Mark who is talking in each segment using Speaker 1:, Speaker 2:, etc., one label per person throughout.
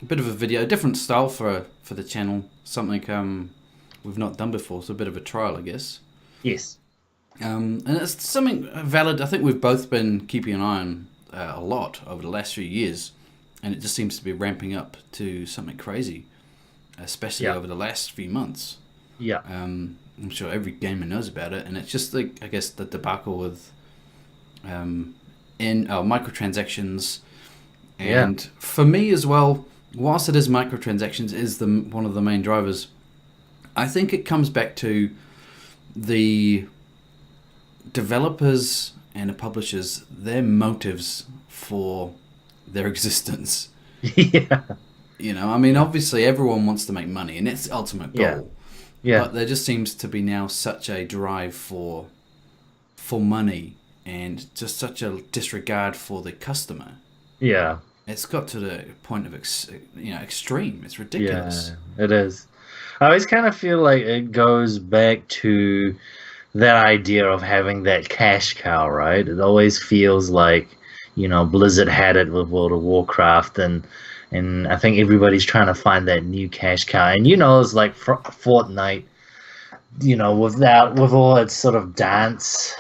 Speaker 1: bit of a video, a different style for the channel, something we've not done before, so a bit of a trial, I guess.
Speaker 2: Yes.
Speaker 1: And it's something valid. I think we've both been keeping an eye on a lot over the last few years, and it just seems to be ramping up to something crazy, especially over the last few months.
Speaker 2: Yeah.
Speaker 1: I'm sure every gamer knows about it, and it's just like, I guess, the debacle with microtransactions, and for me as well, whilst it is microtransactions is one of the main drivers, I think it comes back to the developers and the publishers, their motives for their existence.
Speaker 2: Yeah.
Speaker 1: I mean, obviously everyone wants to make money, and that's the ultimate goal.
Speaker 2: Yeah.
Speaker 1: But there just seems to be now such a drive for money and just such a disregard for the customer.
Speaker 2: Yeah.
Speaker 1: It's got to the point of extreme. It's ridiculous.
Speaker 2: Yeah, it is. I always kind of feel like it goes back to that idea of having that cash cow, right? It always feels like, Blizzard had it with World of Warcraft, and I think everybody's trying to find that new cash cow. And it's like Fortnite, with all its sort of dance,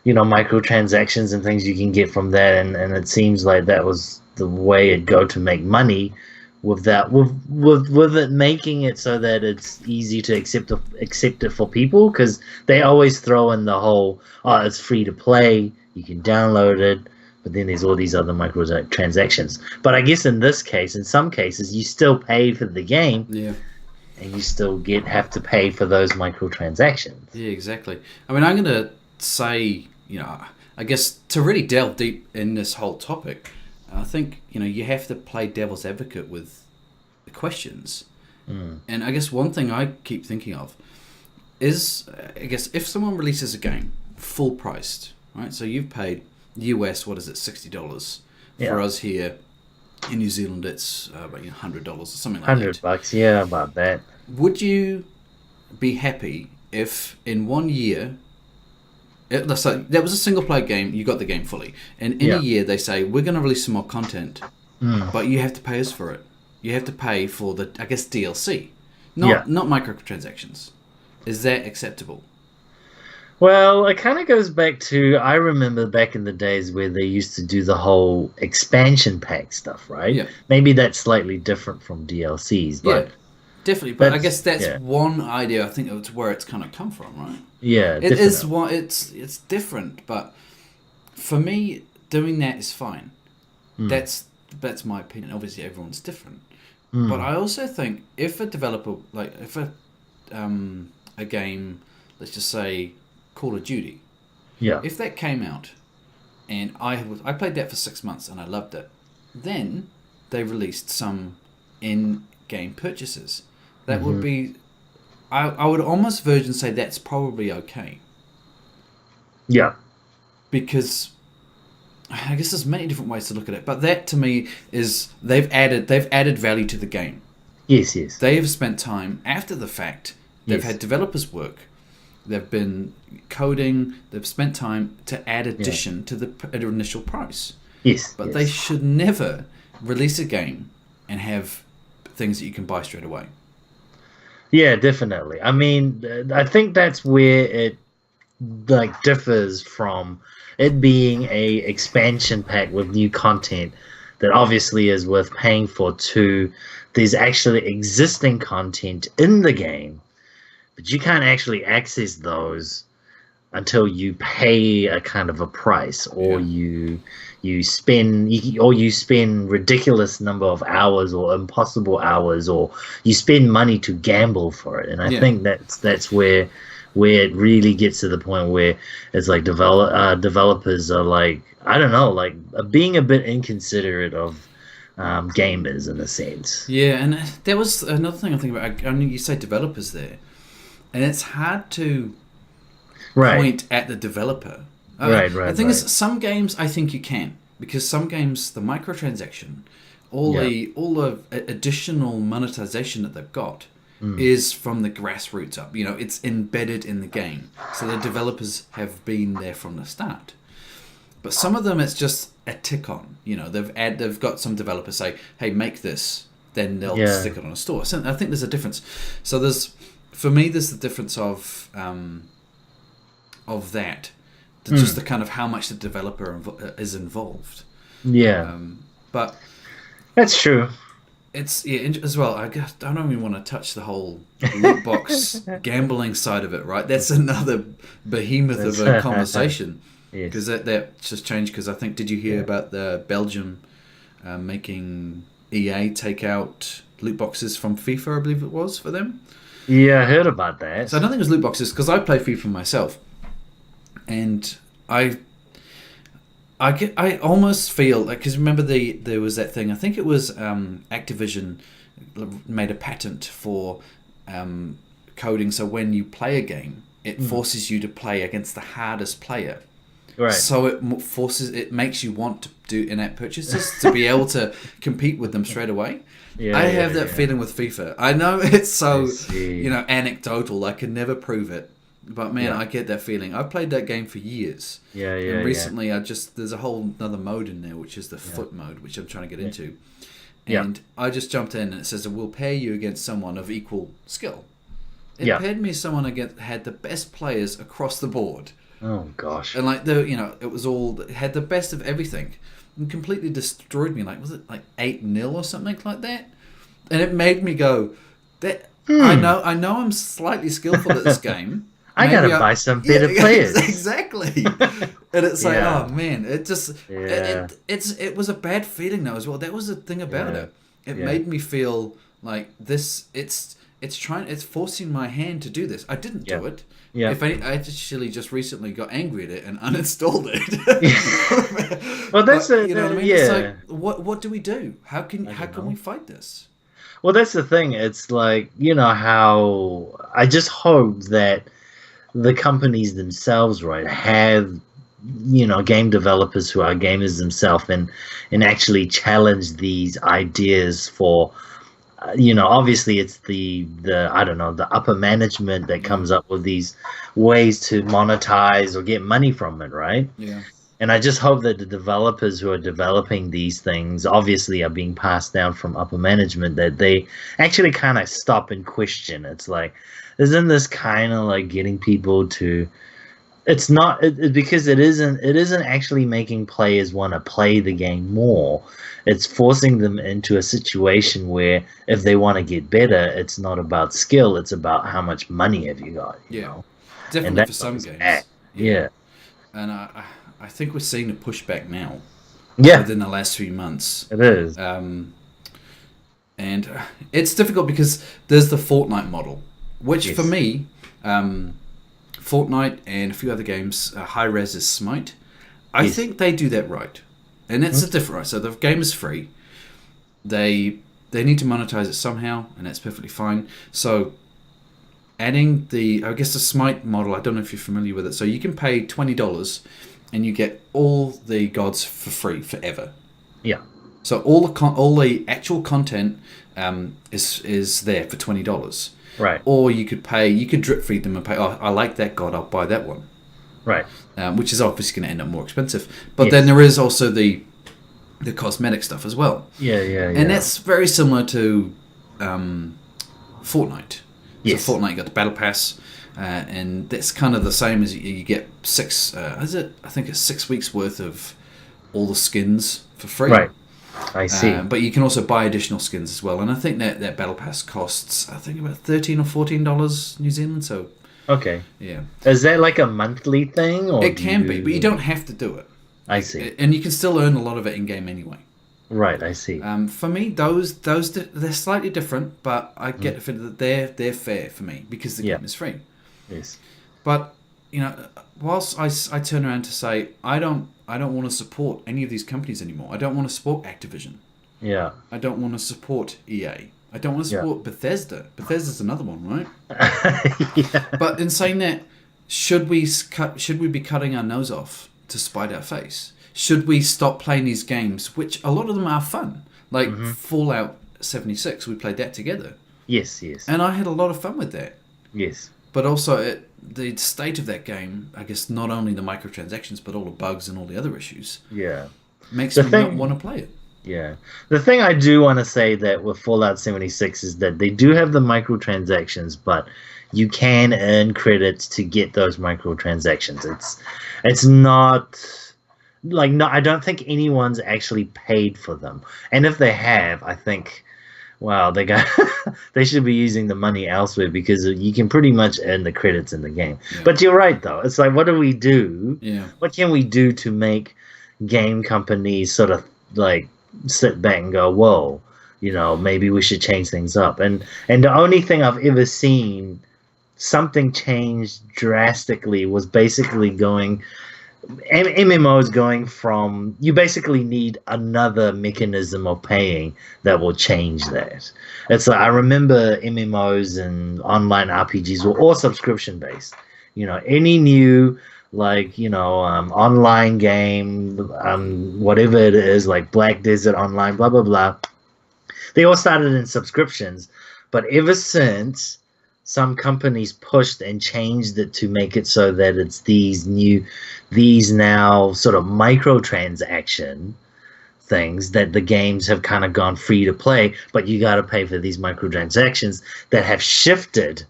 Speaker 2: microtransactions and things you can get from that, and it seems like that was the way it'd go to make money. With that, with it making it so that it's easy to accept it for people, because they always throw in the whole, it's free to play, you can download it, but then there's all these other microtransactions. But I guess in some cases, you still pay for the game, and you still have to pay for those microtransactions.
Speaker 1: Yeah, exactly. I mean, I'm going to say, I guess to really delve deep in this whole topic, I think, you have to play devil's advocate with the questions. And I guess one thing I keep thinking of is, I guess, if someone releases a game full priced, right? So you've paid US, what is it, $60. For us here in New Zealand, it's about $100 or something like that.
Speaker 2: $100, yeah, about that.
Speaker 1: Would you be happy if in 1 year... So that was a single player game, you got the game fully. And in a year they say, we're going to release some more content, but you have to pay us for it. You have to pay for the, I guess, DLC. Not microtransactions. Is that acceptable?
Speaker 2: Well, it kind of goes back to, I remember back in the days where they used to do the whole expansion pack stuff, right?
Speaker 1: Yeah.
Speaker 2: Maybe that's slightly different from DLCs, but...
Speaker 1: Yeah, definitely. But I guess that's one idea, I think it's where it's kind of come from, right?
Speaker 2: Yeah,
Speaker 1: it is what it's different, but for me, doing that is fine. That's my opinion. Obviously, everyone's different, but I also think if a developer, like if a game, let's just say Call of Duty, if that came out, and I played that for 6 months and I loved it, then they released some in-game purchases. That would be. I would almost verge and say that's probably okay.
Speaker 2: Yeah.
Speaker 1: Because I guess there's many different ways to look at it, but that to me is they've added value to the game.
Speaker 2: Yes.
Speaker 1: They've spent time after the fact. They've had developers work. They've been coding. They've spent time to add addition to the initial price.
Speaker 2: Yes.
Speaker 1: But they should never release a game and have things that you can buy straight away.
Speaker 2: Yeah, definitely. I mean, I think that's where it differs from it being a expansion pack with new content that obviously is worth paying for, to there's actually existing content in the game, but you can't actually access those until you pay a kind of a price, or you spend ridiculous number of hours or impossible hours, or you spend money to gamble for it. And I think that's where it really gets to the point where it's like developers are like, I don't know, like being a bit inconsiderate of gamers in a sense.
Speaker 1: Yeah, and there was another thing I'm thinking about. I mean, you say developers there, and it's hard to point at the developer. The thing is, some games I think you can, because some games, the microtransaction, all the additional monetization that they've got is from the grassroots up. It's embedded in the game, so the developers have been there from the start. But some of them, it's just
Speaker 3: a tick on. They've got some developers say, hey, make this, then they'll stick it on a store. So I think there's a difference. So there's the difference of that, just the kind of how much the developer is involved.
Speaker 2: Yeah,
Speaker 3: but
Speaker 2: that's true.
Speaker 3: It's as well. I don't even want to touch the whole loot box gambling side of it. Right, that's another behemoth of a conversation. Because that just changed. Because I think, did you hear about the Belgium making EA take out loot boxes from FIFA? I believe it was for them.
Speaker 2: Yeah, I heard about that.
Speaker 3: So I don't think it was loot boxes because I play FIFA myself, and I almost feel like, because remember there was that thing. I think it was Activision made a patent for coding, so when you play a game, it forces you to play against the hardest player.
Speaker 2: Right.
Speaker 3: So it makes you want to do in-app purchases to be able to compete with them straight away. I have that feeling with FIFA. I know it's so anecdotal. I can never prove it, but man, I get that feeling. I've played that game for years. And recently, there's a whole another mode in there, which is the foot mode, which I'm trying to get into. And I just jumped in, and it says it will pair you against someone of equal skill. It paired me someone had the best players across the board.
Speaker 2: Oh gosh!
Speaker 3: And like it had the best of everything, and completely destroyed me. Like, was it like 8-0 or something like that? And it made me go, that I know I'm slightly skillful at this game.
Speaker 2: I gotta buy some better players.
Speaker 3: Exactly. And it's like, oh man, it just it was a bad feeling though as well. That was the thing about it. It made me feel like this. It's forcing my hand to do this. I didn't do it. I actually just recently got angry at it and uninstalled it.
Speaker 2: Well, that's
Speaker 3: you know what I mean? It's like, what do we do? How can we fight this?
Speaker 2: Well, that's the thing. It's like, how I just hope that the companies themselves, right, have game developers who are gamers themselves and actually challenge these ideas for. Obviously it's the I don't know, the upper management that comes up with these ways to monetize or get money from it, right?
Speaker 3: Yeah.
Speaker 2: And I just hope that the developers who are developing these things obviously are being passed down from upper management, that they actually kind of stop and question. It's like, isn't this kind of like getting people to? It's not because it isn't actually making players want to play the game more. It's forcing them into a situation where if they want to get better, it's not about skill. It's about how much money have you got. You know?
Speaker 3: Definitely for some games.
Speaker 2: Yeah.
Speaker 3: And I think we're seeing a pushback now.
Speaker 2: Yeah.
Speaker 3: Within the last few months.
Speaker 2: It is.
Speaker 3: And it's difficult because there's the Fortnite model, which for me, Fortnite and a few other games, High-Res is Smite. I think they do that right. And that's a different, right? So the game is free. They need to monetize it somehow, and that's perfectly fine. So adding the Smite model, I don't know if you're familiar with it. So you can pay $20 and you get all the gods for free forever.
Speaker 2: Yeah.
Speaker 3: So all the actual content is there for $20.
Speaker 2: Right.
Speaker 3: Or you could drip feed them and pay, oh, I like that god, I'll buy that one.
Speaker 2: Right.
Speaker 3: Which is obviously going to end up more expensive. But then there is also the cosmetic stuff as well.
Speaker 2: Yeah.
Speaker 3: And that's very similar to Fortnite.
Speaker 2: Yes.
Speaker 3: So Fortnite got the Battle Pass, and that's kind of the same as you get 6 weeks worth of all the skins for free.
Speaker 2: Right. I see.
Speaker 3: But you can also buy additional skins as well. And I think that Battle Pass costs, about $13 or $14 New Zealand. So
Speaker 2: okay.
Speaker 3: Yeah.
Speaker 2: Is that like a monthly thing? Or
Speaker 3: it can be, but you don't have to do it.
Speaker 2: I see.
Speaker 3: And you can still earn a lot of it in-game anyway.
Speaker 2: Right, I see.
Speaker 3: For me, those they're slightly different, but I get the feeling that they're fair for me because the game is free.
Speaker 2: Yes.
Speaker 3: But whilst I turn around to say I don't want to support any of these companies anymore. I don't want to support Activision.
Speaker 2: Yeah.
Speaker 3: I don't want to support EA. I don't want to support Bethesda. Bethesda's another one, right?
Speaker 2: Yeah.
Speaker 3: But in saying that, should we be cutting our nose off to spite our face? Should we stop playing these games, which a lot of them are fun, like Fallout 76? We played that together.
Speaker 2: Yes.
Speaker 3: And I had a lot of fun with that.
Speaker 2: Yes.
Speaker 3: But also the state of that game, I guess not only the microtransactions, but all the bugs and all the other issues.
Speaker 2: Yeah.
Speaker 3: Makes me not want to play it.
Speaker 2: Yeah. The thing I do want to say that with Fallout 76 is that they do have the microtransactions, but you can earn credits to get those microtransactions. It's not like, no, I don't think anyone's actually paid for them. And if they have, I think, wow, they should be using the money elsewhere, because you can pretty much earn the credits in the game. Yeah. But you're right, though. It's like, what do we do?
Speaker 3: Yeah.
Speaker 2: What can we do to make game companies sort of like sit back and go, whoa, maybe we should change things up? And the only thing I've ever seen something change drastically was basically MMOs going from, you basically need another mechanism of paying that will change that. It's like, I remember MMOs and online RPGs were all subscription based. Any new online game, whatever it is, like Black Desert Online, blah blah blah, they all started in subscriptions. But ever since, some companies pushed and changed it to make it so that it's these now sort of microtransaction things that the games have kind of gone free to play, but you got to pay for these microtransactions that have shifted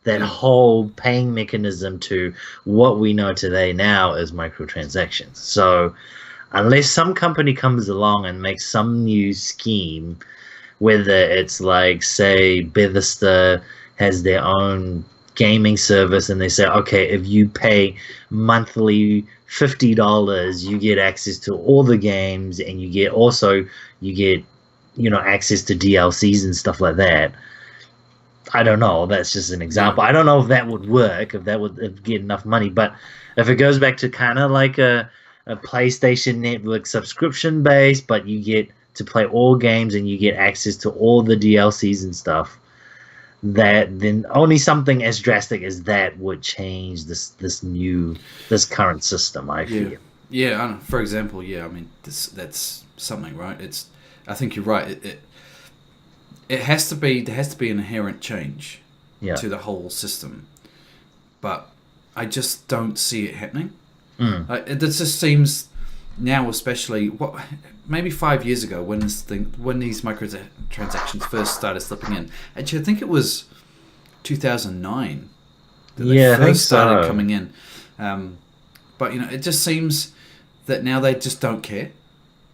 Speaker 2: that whole paying mechanism to what we know today now as microtransactions. So unless some company comes along and makes some new scheme, whether it's like, say, Bethesda has their own gaming service and they say, okay, if you pay monthly $50, you get access to all the games, and you get access to DLCs and stuff like that. I don't know. That's just an example. I don't know if that would work, if that would get enough money. But if it goes back to kind of like a PlayStation Network subscription base, but you get to play all games and you get access to all the DLCs and stuff, then only something as drastic as that would change this current system, I feel.
Speaker 3: Yeah. I know. For example, I mean, that's something, right? I think you're right. There has to be an inherent change to the whole system, but I just don't see it happening. It just seems now, especially maybe 5 years ago, when these microtransactions first started slipping in. Actually, I think it was 2009 that they first started coming in. But it just seems that now they just don't care.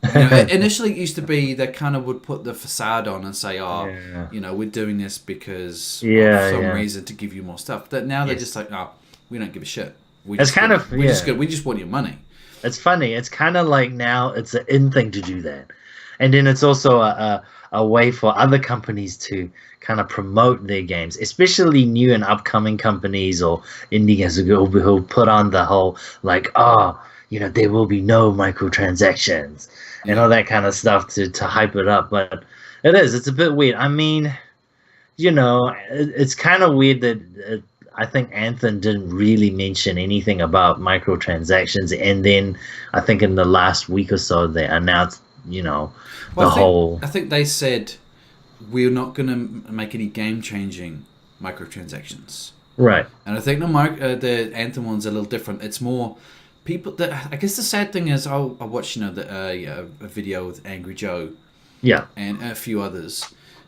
Speaker 3: Initially, it used to be they kind of would put the facade on and say, we're doing this because of some reason to give you more stuff. That now they're just like, we don't give a shit. We just want your money.
Speaker 2: It's funny. It's kind of like now it's an in thing to do that. And then it's also a way for other companies to kind of promote their games, especially new and upcoming companies or indie games who put on the whole, like, there will be no microtransactions and all that kind of stuff to hype it up. But it's a bit weird. I mean, it's kind of weird that I think Anthem didn't really mention anything about microtransactions, and then I think in the last week or so they announced, I
Speaker 3: think they said we're not going to make any game-changing microtransactions.
Speaker 2: Right.
Speaker 3: And I think the Anthem one's a little different. It's more people that, I guess the sad thing is, I watched a video with Angry Joe, and a few others,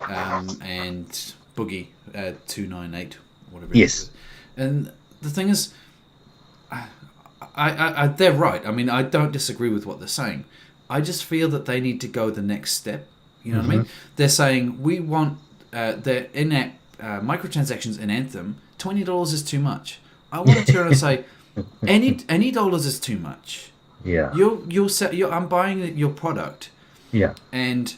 Speaker 3: and Boogie 298, whatever.
Speaker 2: Yes.
Speaker 3: And the thing is, I they're right. I mean, I don't disagree with what they're saying. I just feel that they need to go the next step. You know what I mean? They're saying we want the in-app microtransactions in Anthem. $20 is too much. I want to turn and say, any dollars is too much.
Speaker 2: Yeah.
Speaker 3: I'm buying your product.
Speaker 2: Yeah.
Speaker 3: And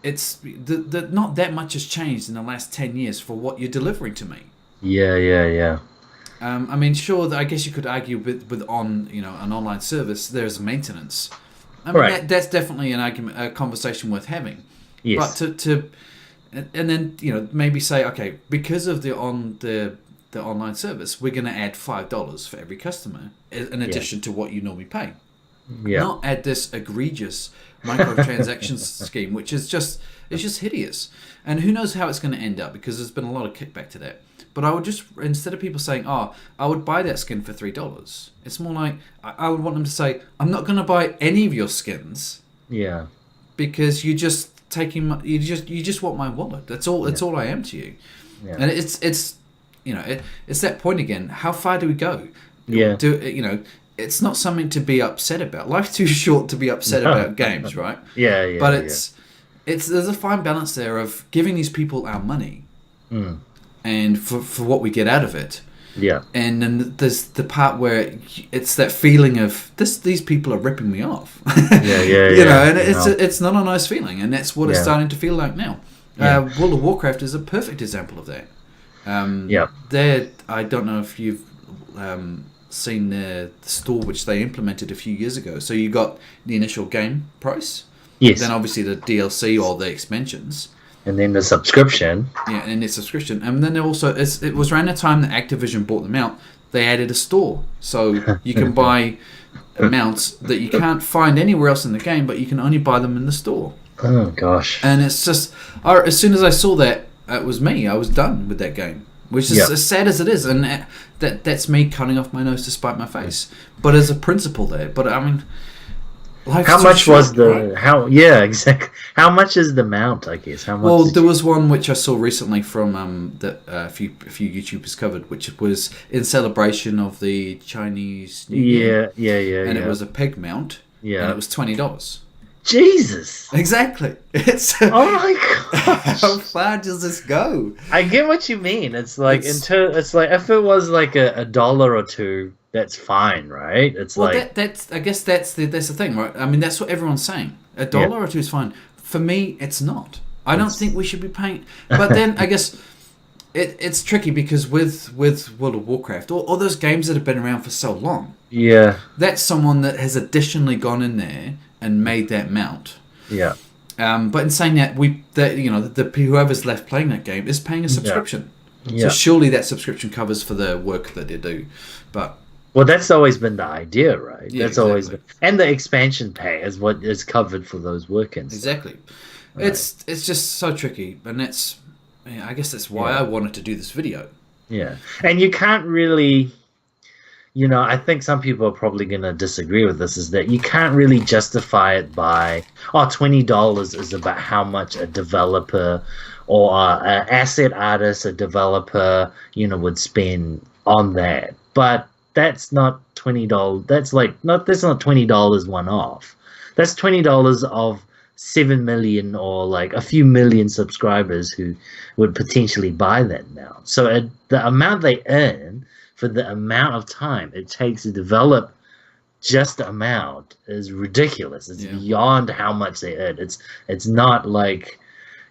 Speaker 3: it's not that much has changed in the last 10 years for what you're delivering to me.
Speaker 2: Yeah.
Speaker 3: I mean, sure, I guess you could argue with an online service, there's maintenance. I mean, that's definitely an argument, a conversation worth having.
Speaker 2: Yes.
Speaker 3: But and then maybe say, okay, because of the online service, we're going to add $5 for every customer in addition to what you normally pay.
Speaker 1: not at this egregious microtransactions scheme, which is just hideous. And who knows how it's going to end up, because there's been a lot of kickback to that. But I would just, instead of people saying, "Oh, I would buy that skin for $3," it's more like I would want them to say, "I'm not going to buy any of your skins."
Speaker 2: Yeah.
Speaker 1: Because you just you just want my wallet. That's all. That's all I am to you.
Speaker 2: Yeah.
Speaker 1: And it's it's that point again. How far do we go?
Speaker 2: Yeah.
Speaker 1: It's not something to be upset about. Life's too short to be upset about games, right?
Speaker 2: Yeah.
Speaker 1: But there's a fine balance there of giving these people our money, and for what we get out of it.
Speaker 2: Yeah.
Speaker 1: And then there's the part where it's that feeling of these people are ripping me off. It's not a nice feeling, and that's what it's starting to feel like now. World of Warcraft is a perfect example of that. I don't know if you've seen the store which they implemented a few years ago. So you got the initial game price, then obviously the DLC or the expansions.
Speaker 2: And then the subscription.
Speaker 1: Yeah, and their subscription. And then also, it was around the time that Activision bought them out, they added a store. So you can buy mounts that you can't find anywhere else in the game, but you can only buy them in the store.
Speaker 2: Oh, gosh.
Speaker 1: And it's just, as soon as I saw that, it was me. I was done with that game. Which is as sad as it is. And that's me cutting off my nose to spite my face. But there's a principle there. But, I mean...
Speaker 2: How much was the exactly? How much is the mount? I guess. How much?
Speaker 1: Well, there was one which I saw recently from that a few YouTubers covered, which was in celebration of the Chinese New Year. And it was a peg mount. Yeah, and it was $20.
Speaker 2: Jesus.
Speaker 1: Exactly. It's
Speaker 2: oh my gosh.
Speaker 1: How far does this go?
Speaker 2: I get what you mean. It's like it's like if it was like a dollar or two. That's fine, right? It's
Speaker 1: I guess that's the thing, right? I mean, that's what everyone's saying. $1 or $2 is fine. For me, it's not. I don't think we should be paying. But then I guess it's tricky because with World of Warcraft, all those games that have been around for so long, that's someone that has additionally gone in there and made that mount.
Speaker 2: Yeah.
Speaker 1: But in saying that, whoever's left playing that game is paying a subscription. So surely that subscription covers for the work that they do, but.
Speaker 2: Well, that's always been the idea, right?
Speaker 1: Yeah,
Speaker 2: that's always been, and the expansion pay is what is covered for those work-ins.
Speaker 1: Exactly. Right. It's just so tricky, and I guess that's why I wanted to do this video. Yeah,
Speaker 2: and you can't really, I think some people are probably going to disagree with this, is that you can't really justify it by, $20 is about how much a developer or an asset artist, a developer, would spend on that. But that's not $20. That's not $20 one off. That's $20 of 7 million or like a few million subscribers who would potentially buy that now. So the amount they earn for the amount of time it takes to develop just the amount is ridiculous. It's beyond how much they earn. It's not like,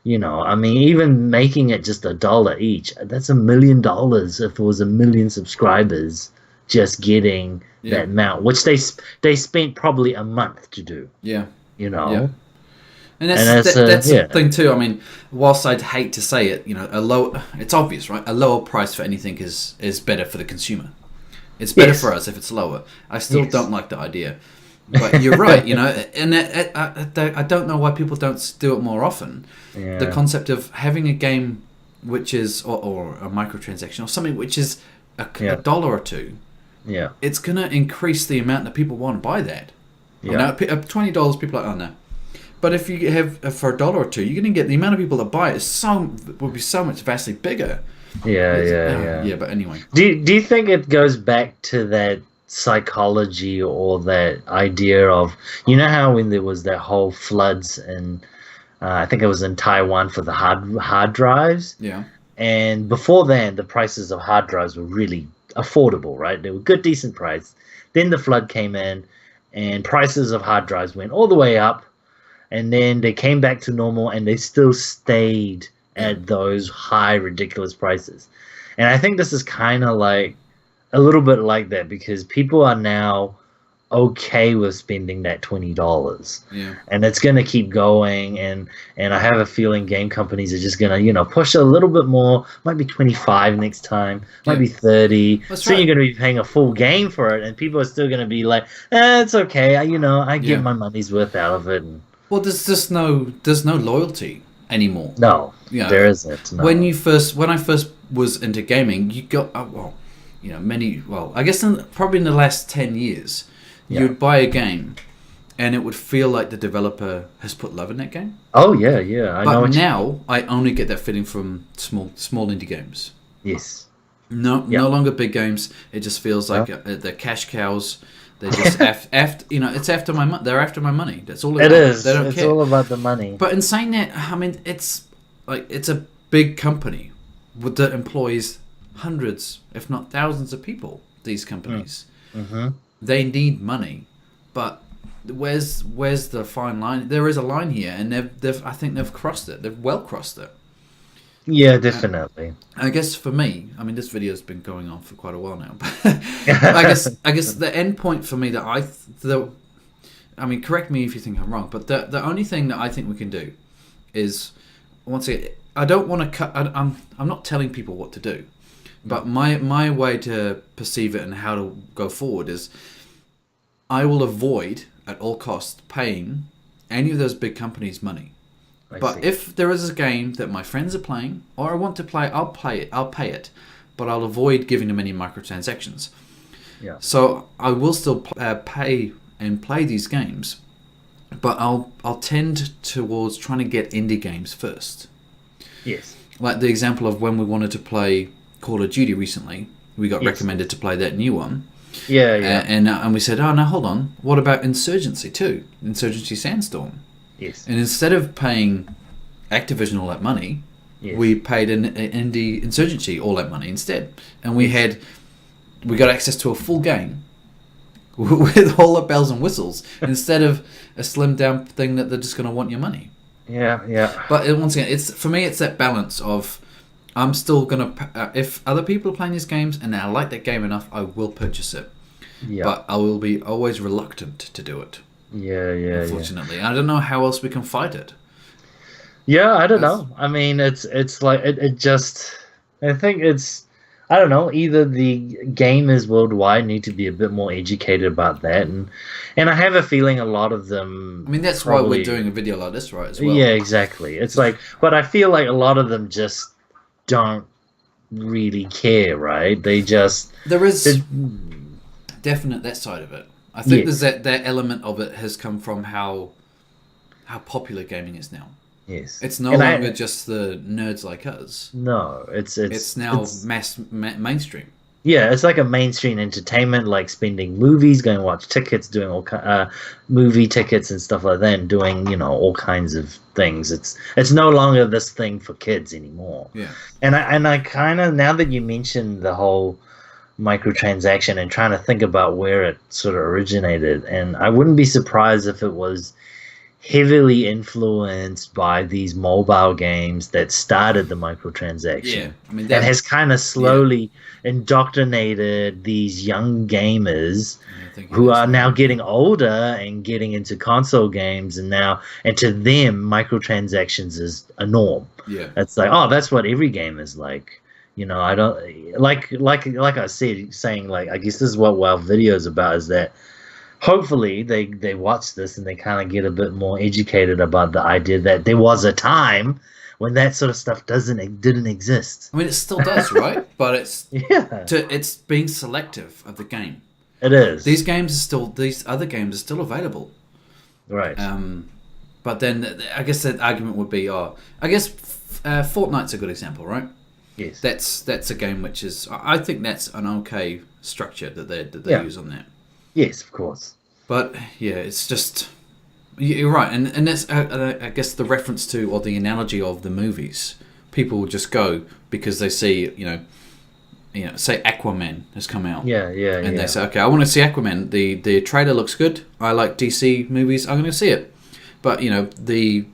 Speaker 2: even making it just $1 each, that's $1 million if it was 1 million subscribers just getting that mount, which they spent probably a month to do.
Speaker 1: Yeah.
Speaker 2: Yeah.
Speaker 1: And that's the thing too. I mean, whilst I'd hate to say it, it's obvious, right? A lower price for anything is better for the consumer. It's better for us if it's lower. I still don't like the idea. But you're right, and I don't know why people don't do it more often. Yeah. The concept of having a game which is, or a microtransaction, or something which is a dollar or two, it's going to increase the amount that people want to buy that. Yeah. $20, people are like, oh no. But if you have for $1 or $2, you're going to get the amount of people that buy it will be so much vastly bigger. Yeah. But anyway,
Speaker 2: do you think it goes back to that psychology or that idea of, how when there was that whole floods in I think it was in Taiwan for the hard drives, and before then the prices of hard drives were really affordable, right? They were good, decent price. Then the flood came in and prices of hard drives went all the way up, and then they came back to normal, and they still stayed at those high, ridiculous prices. And I think this is kind of like a little bit like that, because people are now okay with spending that $20.
Speaker 3: Yeah.
Speaker 2: And it's going to keep going, and I have a feeling game companies are just going to, push a little bit more. Might be 25 next time, might be 30.
Speaker 3: That's
Speaker 2: so
Speaker 3: right.
Speaker 2: You're going to be paying a full game for it, and people are still going to be like, it's okay. I get my money's worth out of it.
Speaker 3: Well, there's no loyalty anymore.
Speaker 2: No, there isn't. No.
Speaker 3: When I first was into gaming, you got I guess probably in the last 10 years, you'd buy a game, and it would feel like the developer has put love in that game.
Speaker 2: Oh yeah.
Speaker 3: But now I only get that feeling from small indie games.
Speaker 2: Yes.
Speaker 3: No longer big games. It just feels like they're cash cows. They're just it's after my money. They're after my money. That's all
Speaker 2: it is.
Speaker 3: They don't
Speaker 2: it's
Speaker 3: care.
Speaker 2: all about the money.
Speaker 3: But in saying that, I mean, it's a big company that employs hundreds, if not thousands, of people. These companies, they need money, but where's the fine line? There is a line here, and I think they've crossed it. They've well crossed it.
Speaker 2: Yeah, definitely.
Speaker 3: I guess for me, I mean, this video's been going on for quite a while now, but I guess the end point for me I mean, correct me if you think I'm wrong, but the only thing that I think we can do is, once again, I don't want to cut. I'm not telling people what to do, but my way to perceive it and how to go forward is, I will avoid at all costs paying any of those big companies money. But if there is a game that my friends are playing, or I want to play, I'll pay it, but I'll avoid giving them any microtransactions.
Speaker 2: Yeah.
Speaker 3: So I will still pay and play these games, but I'll tend towards trying to get indie games first.
Speaker 2: Yes.
Speaker 3: Like the example of when we wanted to play Call of Duty recently, we got recommended to play that new one.
Speaker 2: Yeah.
Speaker 3: And we said, oh no, hold on, what about Insurgency 2? Insurgency Sandstorm.
Speaker 2: Yes.
Speaker 3: And instead of paying Activision all that money, we paid an indie Insurgency all that money instead. And we got access to a full game with all the bells and whistles instead of a slimmed down thing that they're just going to want your money.
Speaker 2: Yeah.
Speaker 3: But once again, for me, it's that balance of, I'm still going to, if other people are playing these games and I like that game enough, I will purchase it. Yeah. But I will be always reluctant to do it.
Speaker 2: Yeah.
Speaker 3: Unfortunately, I don't know how else we can fight it.
Speaker 2: Yeah, I don't know. I mean, it's like it just. I think I don't know. Either the gamers worldwide need to be a bit more educated about that, and I have a feeling a lot of them.
Speaker 3: I mean, that's why we're doing a video like this, right? As well.
Speaker 2: Yeah, exactly. It's like, but I feel like a lot of them just don't really care, right? There is
Speaker 3: definite that side of it. I think there's that element of it has come from how popular gaming is now.
Speaker 2: Yes,
Speaker 3: it's no longer just the nerds like us.
Speaker 2: No, it's
Speaker 3: now mainstream.
Speaker 2: Yeah, it's like a mainstream entertainment, like spending movies, going to watch tickets, doing all movie tickets and stuff like that, and doing all kinds of things. It's no longer this thing for kids anymore.
Speaker 3: Yeah,
Speaker 2: and I kind of, now that you mentioned the whole microtransaction and trying to think about where it sort of originated, and I wouldn't be surprised if it was heavily influenced by these mobile games that started the microtransaction.
Speaker 3: Yeah, I mean,
Speaker 2: and has kind of slowly indoctrinated these young gamers who are now getting older and getting into console games, and to them microtransactions is a norm.
Speaker 3: Yeah,
Speaker 2: it's like, oh, that's what every game is like. I don't like I said, saying, like, I guess this is what WoW video is about, is that hopefully they watch this and they kind of get a bit more educated about the idea that there was a time when that sort of stuff didn't exist.
Speaker 3: I mean, it still does, right? But it's it's being selective of the game.
Speaker 2: It is.
Speaker 3: These other games are still available,
Speaker 2: right?
Speaker 3: But then I guess that argument would be, I guess Fortnite's a good example, right?
Speaker 2: Yes.
Speaker 3: That's a game which is, I think that's an okay structure that they use on that.
Speaker 2: Yes, of course.
Speaker 3: But yeah, it's just, you're right, and that's I guess the reference to, or the analogy of, the movies. People will just go because they see say Aquaman has come out.
Speaker 2: Yeah.
Speaker 3: And they say, okay, I want to see Aquaman. The trailer looks good. I like DC movies. I'm going to see it. But the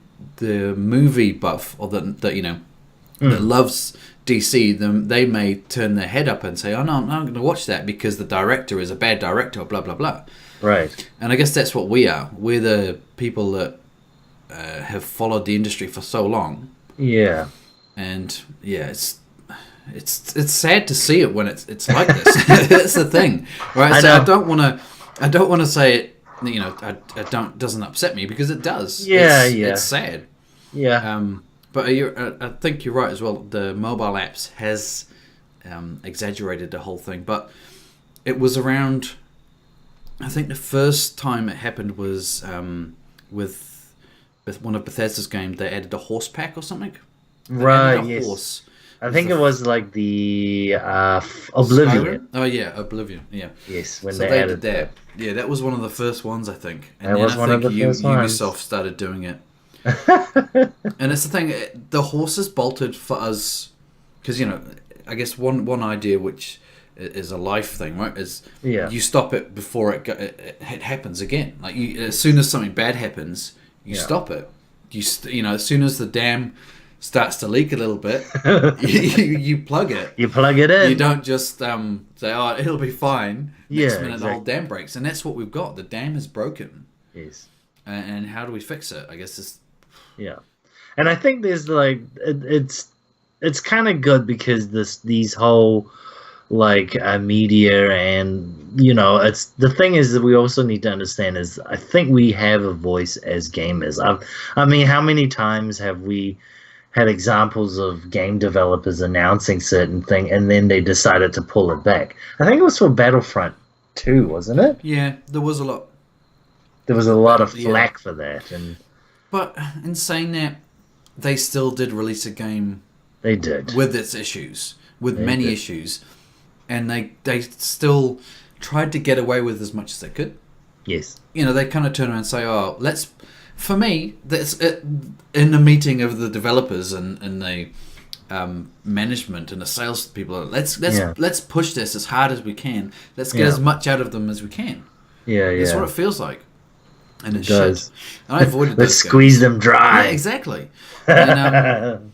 Speaker 3: movie buff, or that loves DC, they may turn their head up and say, "Oh no, I'm not going to watch that because the director is a bad director," or blah blah blah.
Speaker 2: Right.
Speaker 3: And I guess that's what we are. We're the people that have followed the industry for so long.
Speaker 2: Yeah.
Speaker 3: And yeah, it's sad to see it when it's like this. That's the thing, right? So I don't want to say it. You know, I don't doesn't upset me because it does.
Speaker 2: Yeah,
Speaker 3: it's sad.
Speaker 2: Yeah.
Speaker 3: But I think you're right as well. The mobile apps has exaggerated the whole thing, but it was around. I think the first time it happened was with one of Bethesda's games. They added a horse pack or something.
Speaker 2: Right. Yes. Horse. I think it was like the Oblivion.
Speaker 3: Skyrim? Oh yeah, Oblivion. Yeah.
Speaker 2: Yes, when
Speaker 3: so
Speaker 2: they added that.
Speaker 3: Yeah, that was one of the first ones, I think. And
Speaker 2: that was one of the first ones.
Speaker 3: Ubisoft started doing it. And it's the thing, the horses bolted for us, because, you know, I guess one idea which is a life thing, right, is you stop it before it happens again. Like, as soon as something bad happens, you stop it. You know, as soon as the dam starts to leak a little bit, you plug it.
Speaker 2: You plug it in.
Speaker 3: You don't just say, "Oh, it'll be fine." Next minute,
Speaker 2: exactly.
Speaker 3: the whole dam breaks, and that's what we've got. The dam is broken.
Speaker 2: Yes.
Speaker 3: And how do we fix it? I guess it's
Speaker 2: and I think there's like it's kind of good because these whole like media and you know it's the thing is that we also need to understand is I think we have a voice as gamers. I mean, how many times have we had examples of game developers announcing certain thing and then they decided to pull it back? I think it was for Battlefront 2, wasn't it?
Speaker 3: Yeah, there was a lot.
Speaker 2: There was a lot of flack for that,
Speaker 3: but in saying that, they still did release a game.
Speaker 2: They did
Speaker 3: with its issues, with many issues, and they still tried to get away with as much as they could.
Speaker 2: Yes,
Speaker 3: you know, they kind of turn around and say, "Oh, let's." For me, that's it, in the meeting of the developers and the management and the sales people. Let's push this as hard as we can. Let's get as much out of them as we can.
Speaker 2: Yeah.
Speaker 3: That's what it feels like. And it
Speaker 2: does.
Speaker 3: And I avoided
Speaker 2: Let's squeeze them dry.
Speaker 3: Yeah, exactly. And,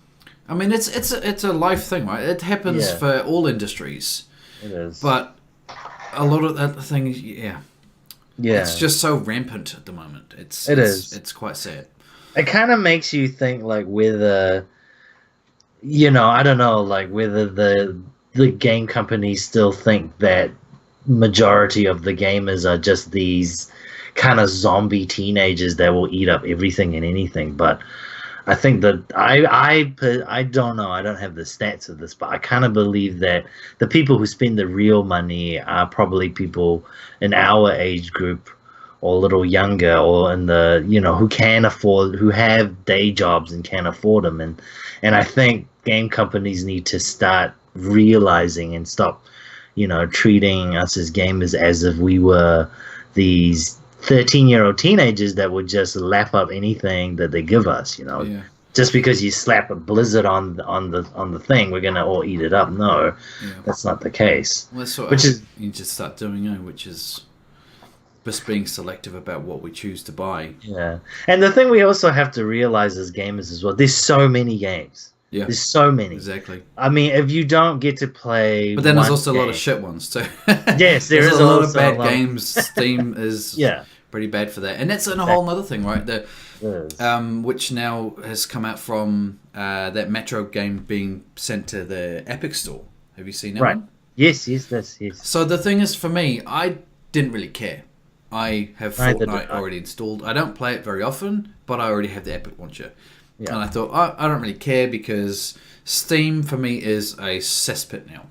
Speaker 3: I mean, it's a life thing, right? It happens for all industries.
Speaker 2: It is.
Speaker 3: But a lot of that thing, it's just so rampant at the moment. It's quite sad.
Speaker 2: It kind of makes you think like whether, you know, I don't know, like whether the game companies still think that majority of the gamers are just these kind of zombie teenagers that will eat up everything and anything. But I think that I don't know. I don't have the stats of this, but I kind of believe that the people who spend the real money are probably people in our age group or a little younger, or in the, you know, who have day jobs and can afford them. And I think game companies need to start realizing and stop, you know, treating us as gamers as if we were these 13-year-old teenagers that would just lap up anything that they give us, you know.
Speaker 3: Yeah.
Speaker 2: Just because you slap a Blizzard on the thing, we're gonna all eat it up. No, that's not the case.
Speaker 3: Well, that's what you just start doing, which is just being selective about what we choose to buy.
Speaker 2: Yeah, and the thing we also have to realize as gamers as well, there's so many games.
Speaker 3: Yeah,
Speaker 2: there's so many.
Speaker 3: Exactly.
Speaker 2: I mean, if you don't get to play,
Speaker 3: but then there's also a lot of shit ones too.
Speaker 2: Yes,
Speaker 3: there's a lot of bad games. Steam is pretty bad for that, and that's a whole other thing, right? Which now has come out from that Metro game being sent to the Epic Store. Have you seen that one?
Speaker 2: Yes.
Speaker 3: So the thing is, for me, I didn't really care. I have Fortnite already installed. I don't play it very often, but I already have the Epic launcher. Yeah. And I thought, I don't really care because Steam for me is a cesspit now.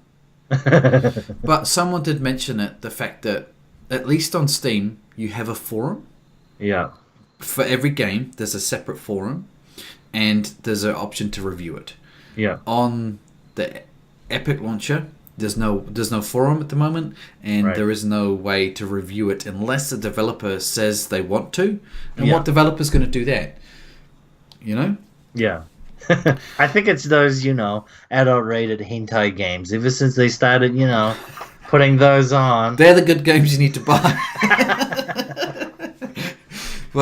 Speaker 3: But someone did mention the fact that at least on Steam, you have a forum.
Speaker 2: Yeah.
Speaker 3: For every game, there's a separate forum, and there's an option to review it.
Speaker 2: Yeah.
Speaker 3: On the Epic launcher, there's no forum at the moment, and there is no way to review it unless the developer says they want to. And what developer's going to do that? You know?
Speaker 2: Yeah. I think it's those, you know, adult-rated hentai games. Ever since they started, you know, putting those on.
Speaker 3: They're the good games you need to buy.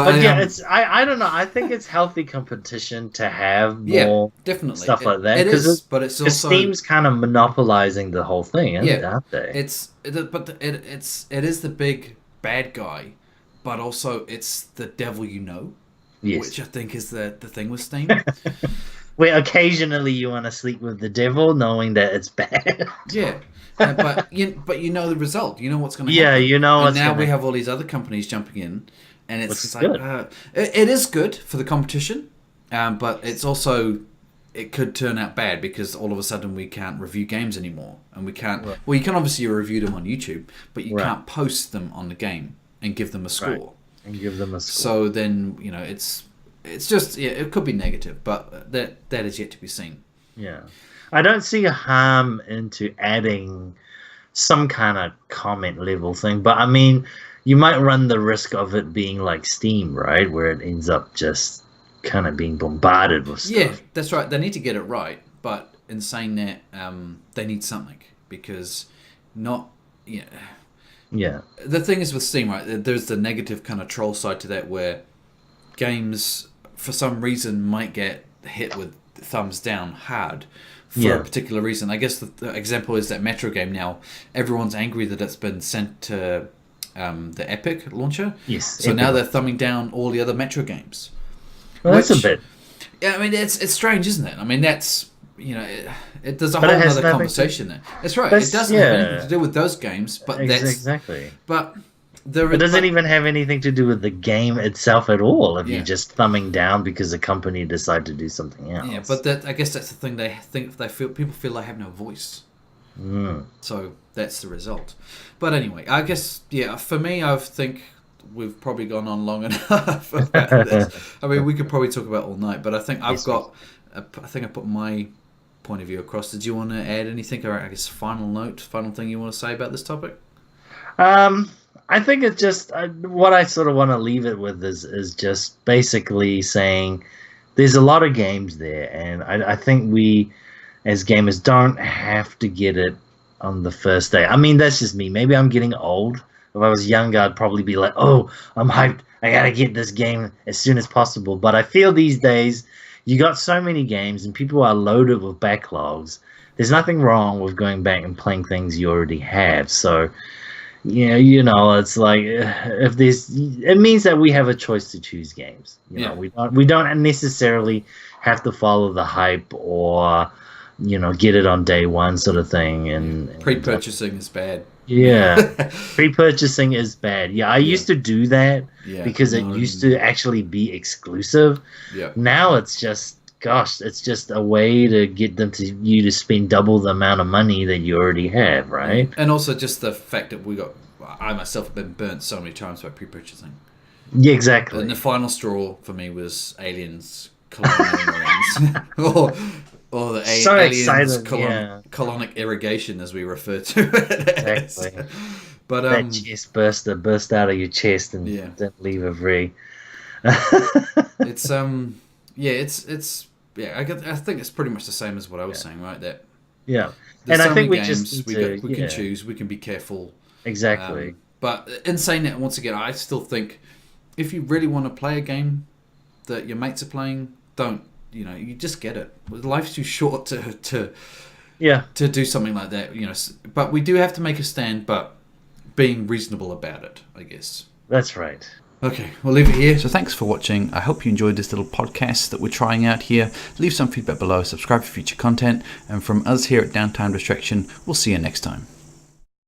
Speaker 2: But yeah, it's I don't know. I think it's healthy competition to have more
Speaker 3: definitely
Speaker 2: stuff like that.
Speaker 3: It is, but it's also
Speaker 2: Steam's kind of monopolizing the whole thing, aren't they?
Speaker 3: It is the big bad guy, but also it's the devil you know.
Speaker 2: Yes.
Speaker 3: Which I think is the thing with Steam.
Speaker 2: Where occasionally you want to sleep with the devil, knowing that it's bad.
Speaker 3: Yeah. But you know the result. You know what's going to happen.
Speaker 2: Yeah, you know.
Speaker 3: And now we have all these other companies jumping in, and it's just like
Speaker 2: good.
Speaker 3: It is good for the competition, but it's also it could turn out bad because all of a sudden we can't review games anymore, and we can't. Right. Well, you can obviously review them on YouTube, but you can't post them on the game and give them a score.
Speaker 2: Right. And give them a score.
Speaker 3: So then it's just it could be negative, but that is yet to be seen.
Speaker 2: Yeah. I don't see a harm into adding some kind of comment level thing, but I mean, you might run the risk of it being like Steam, right? Where it ends up just kind of being bombarded with stuff.
Speaker 3: Yeah, that's right. They need to get it right, but in saying that, they need something because Yeah. The thing is with Steam, right? There's the negative kind of troll side to that where games, for some reason, might get hit with thumbs down hard for a particular reason. I guess the example is that Metro game now. Everyone's angry that it's been sent to the Epic launcher.
Speaker 2: Yes.
Speaker 3: So now they're thumbing down all the other Metro games.
Speaker 2: Well, that's a bit...
Speaker 3: Yeah, I mean, it's strange, isn't it? I mean, that's... there's a whole other conversation there. That's right. It doesn't have anything to do with those games, but
Speaker 2: exactly.
Speaker 3: But
Speaker 2: it doesn't even have anything to do with the game itself at all. If you're just thumbing down because a company decided to do something else.
Speaker 3: Yeah, but I guess that's the thing. People feel they have no voice. So that's the result. But anyway, I guess for me, I think we've probably gone on long enough about this. I mean, we could probably talk about it all night, but I think I put my point of view across. Did you want to add anything, or I guess final thing you want to say about this topic?
Speaker 2: I think it's just what I sort of want to leave it with is just basically saying there's a lot of games there, and I think we as gamers don't have to get it on the first day. I mean, that's just me. Maybe I'm getting old. If I was younger, I'd probably be like, oh, I'm hyped. I gotta get this game as soon as possible. But I feel these days you got so many games and people are loaded with backlogs. There's nothing wrong with going back and playing things you already have. So, it's like it means that we have a choice to choose games. We don't necessarily have to follow the hype or get it on day one sort of thing. And
Speaker 3: pre-purchasing is bad.
Speaker 2: Yeah, pre-purchasing is bad. Yeah, I used to do that because it used to actually be exclusive. Yeah. Now it's just a way to get you to spend double the amount of money that you already have, right?
Speaker 3: And also just the fact that I myself have been burnt so many times by pre-purchasing.
Speaker 2: Yeah, exactly.
Speaker 3: And the final straw for me was Aliens Colonial Marines. Or the aliens colonic irrigation, as we refer to it.
Speaker 2: Exactly.
Speaker 3: But
Speaker 2: that chest burst out of your chest and didn't leave a free.
Speaker 3: It's I think it's pretty much the same as what I was saying, right? That
Speaker 2: and I think we can
Speaker 3: choose, we can be careful.
Speaker 2: Exactly.
Speaker 3: But in saying that, once again, I still think if you really want to play a game that your mates are playing, don't. You just get it. Life's too short to do something like that. But we do have to make a stand, but being reasonable about it, I guess.
Speaker 2: That's right.
Speaker 3: Okay, we'll leave it here. So thanks for watching. I hope you enjoyed this little podcast that we're trying out here. Leave some feedback below, subscribe for future content, and from us here at Downtime Distraction, we'll see you next time.